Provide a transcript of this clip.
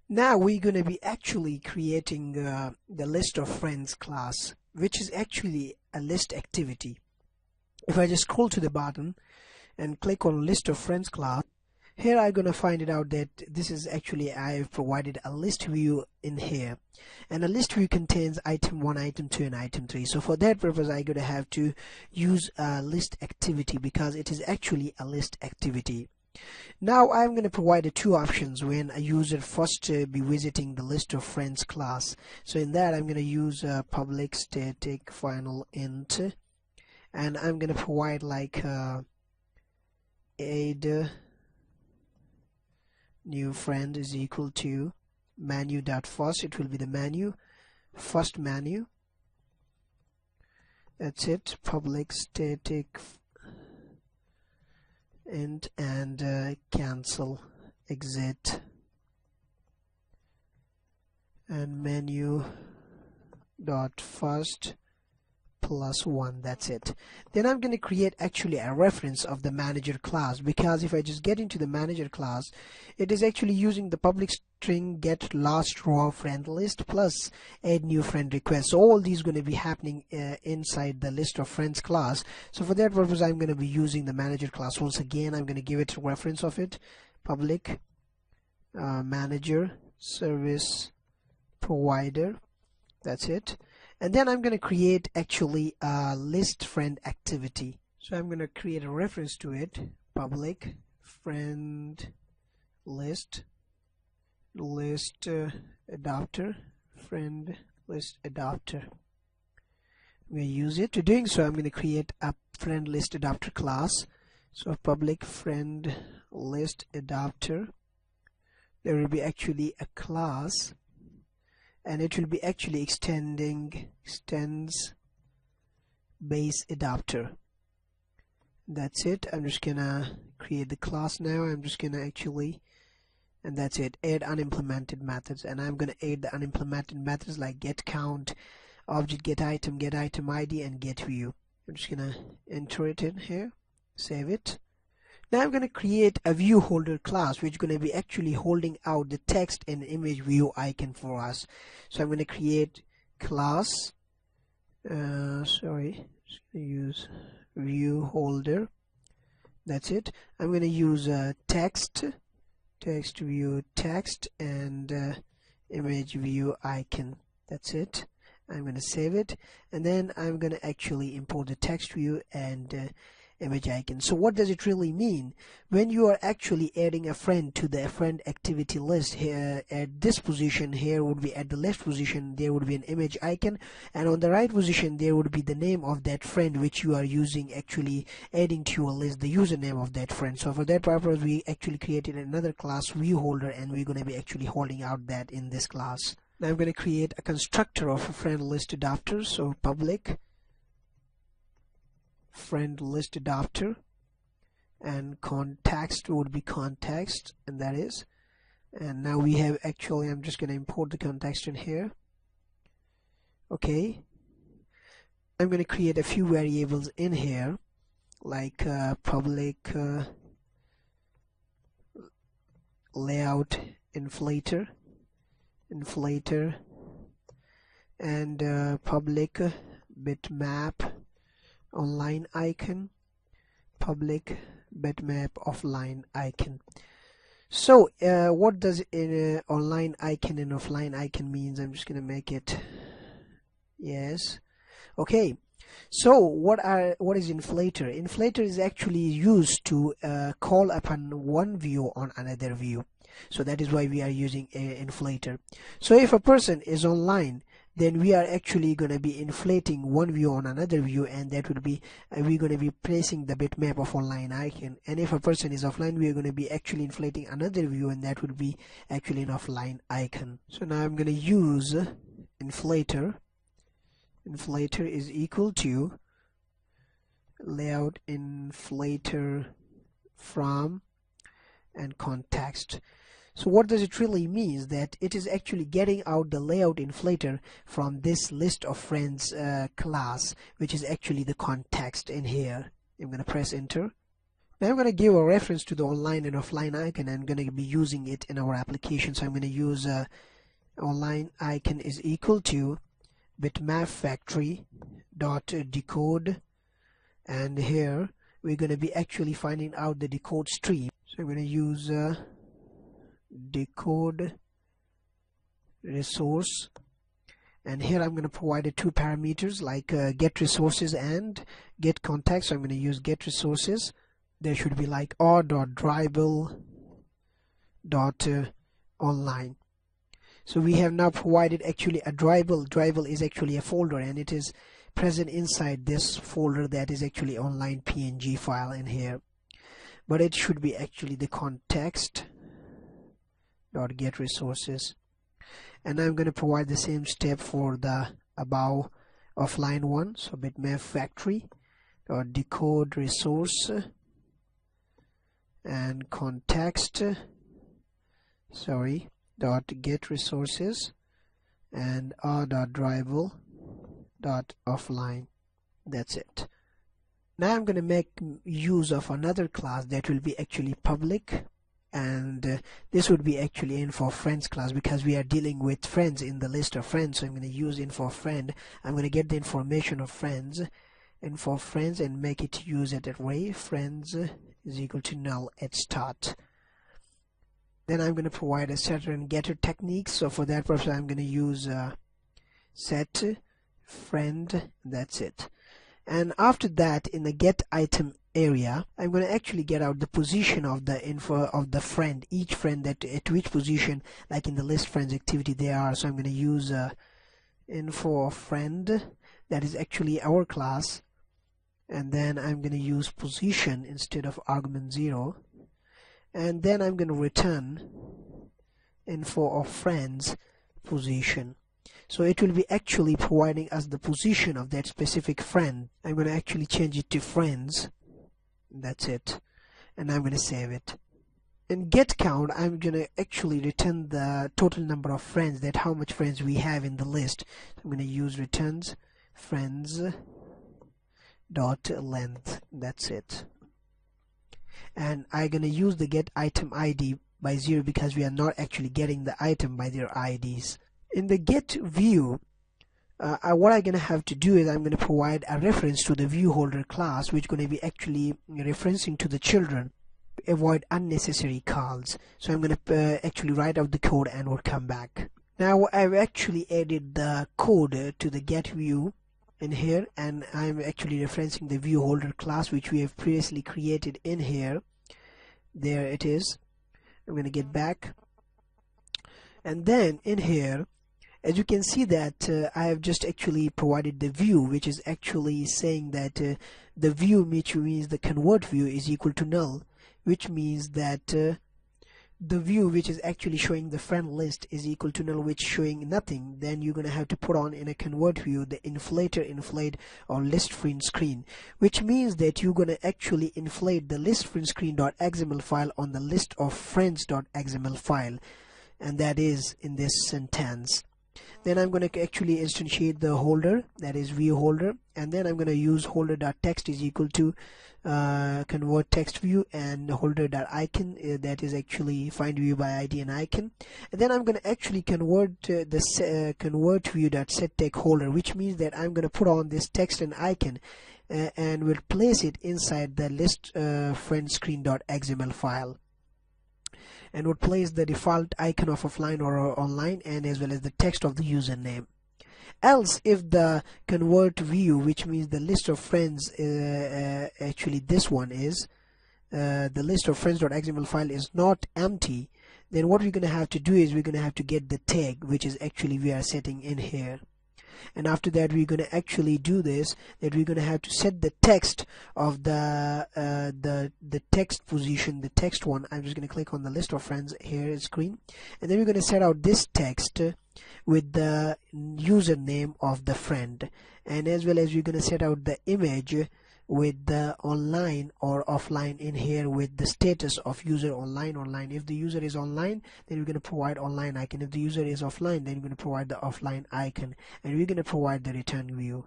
Now we're going to be actually creating the list of friends class, which is actually a list activity. If I just scroll to the bottom and click on list of friends class, here I'm going to find it out that this is actually I've provided a list view in here, and a list view contains item 1, item 2 and item 3. So for that purpose I'm going to have to use a list activity because it is actually a list activity. Now I'm going to provide two options when a user first be visiting the list of friends class. So in that I'm going to use public static final int, and I'm going to provide like add new friend is equal to menu.first. It will be the menu, first menu. That's it. Public static int and cancel exit and menu dot first plus 1. That's it. Then I'm going to create actually a reference of the manager class, because if I just get into the manager class, it is actually using the public string get last raw friend list plus add new friend request. So all these going to be happening inside the list of friends class. So for that purpose I'm going to be using the manager class. Once again I'm going to give it a reference of it, public manager service provider. That's it. And then I'm going to create actually a list friend activity. So I'm going to create a reference to it, public friend list adapter, friend list adapter. I'm going to use it. To doing so I'm going to create a friend list adapter class. So public friend list adapter, there will be actually a class, and it will be actually extends base adapter. That's it. I'm just gonna create the class now. I'm just gonna actually, and that's it, add unimplemented methods, and I'm gonna add the unimplemented methods like get count, object get item ID and get view. I'm just gonna enter it in here, save it. Now I'm going to create a view holder class which is going to be actually holding out the text and image view icon for us. So I'm going to create class, just going to use view holder. That's it. I'm going to use text view text and image view icon. That's it. I'm going to save it, and then I'm going to actually import the text view and image icon. So what does it really mean? When you are actually adding a friend to the friend activity list, here at this position here would be at the left position there would be an image icon, and on the right position there would be the name of that friend which you are using actually adding to your list, the username of that friend. So for that purpose we actually created another class view holder, and we're going to be actually holding out that in this class. Now I'm going to create a constructor of a friend list adapter. So public friend list adapter, and context would be context, and that is, and now we have actually, I'm just going to import the context in here. Okay, I'm going to create a few variables in here like public layout inflator and public bitmap online icon, public bitmap offline icon. So what does online icon and offline icon means? I'm just going to make it yes. Okay, so what is inflator? Inflator is actually used to call upon one view on another view. So that is why we are using inflator. So if a person is online, then we are actually going to be inflating one view on another view, and that would be we're going to be placing the bitmap of online icon. And if a person is offline, we are going to be actually inflating another view, and that would be actually an offline icon. So now I'm going to use inflator. Inflator is equal to layout inflator from and context. So what does it really mean? That it is actually getting out the layout inflator from this list of friends class, which is actually the context in here. I'm going to press enter. Now I'm going to give a reference to the online and offline icon. I'm going to be using it in our application. So I'm going to use online icon is equal to bitmap factory dot decode, and here we're going to be actually finding out the decode stream. So I'm going to use decode resource, and here I'm going to provide two parameters like get resources and get context. So I'm going to use get resources. There should be like r.dribble.online. So we have now provided actually a dribble. Dribble is actually a folder, and it is present inside this folder that is actually online PNG file in here. But it should be actually the context dot get resources. And I'm going to provide the same step for the above offline one. So bitmap factory dot decode resource and context dot get resources and r.dribble.offline. That's it. Now I'm going to make use of another class that will be actually public, and this would be actually info friends class, because we are dealing with friends in the list of friends. So I'm going to use info friend. I'm going to get the information of friends, info friends, and make it use at array friends is equal to null at start. Then I'm going to provide a setter and getter techniques. So for that purpose I'm going to use set friend. That's it. And after that, in the get item area, I'm going to actually get out the position of the info of the friend, each friend, that at which position, like in the list friends activity they are. So I'm going to use info friend, that is actually our class, and then I'm going to use position instead of argument 0, and then I'm going to return info of friends position. So it will be actually providing us the position of that specific friend. I'm going to actually change it to friends. That's it. And I'm going to save it. In get count, I'm going to actually return the total number of friends, that how much friends we have in the list. I'm going to use returns friends dot length. That's it. And I'm going to use the get item ID by 0, because we are not actually getting the item by their IDs. In the get view, what I'm going to have to do is I'm going to provide a reference to the view holder class, which is going to be actually referencing to the children. Avoid unnecessary calls. So I'm going to actually write out the code and we'll come back. Now I've actually added the code to the get view in here, and I'm actually referencing the view holder class which we have previously created in here. There it is. I'm going to get back, and then in here, as you can see that I have just actually provided the view, which is actually saying that the view, which means the convert view, is equal to null, which means that the view which is actually showing the friend list is equal to null, which showing nothing. Then you're going to have to put on in a convert view the inflate or list friend screen, which means that you're going to actually inflate the list friend screen.xml file on the list of friends.xml file, and that is in this sentence. Then I'm going to actually instantiate the holder, that is view holder, and then I'm going to use holder.text is equal to convert text view, and holder.icon, that is actually find view by ID and icon. And then I'm going to actually convert the convert view.setText holder, which means that I'm going to put on this text and icon and will place it inside the list friend screen.xml file, and would place the default icon of offline or online, and as well as the text of the username. Else, if the convert view, which means the list of friends, actually this one is the list of friends.xml file is not empty, then what we're going to have to do is we're going to have to get the tag, which is actually we are setting in here. And after that, we're going to actually do this, that we're going to have to set the text of the text position, the text one. I'm just going to click on the list of friends here screen, and then we're going to set out this text with the username of the friend, and as well as we're going to set out the image with the online or offline in here with the status of user online. If the user is online, then we're going to provide online icon. If the user is offline, then we're going to provide the offline icon, and we're going to provide the return view.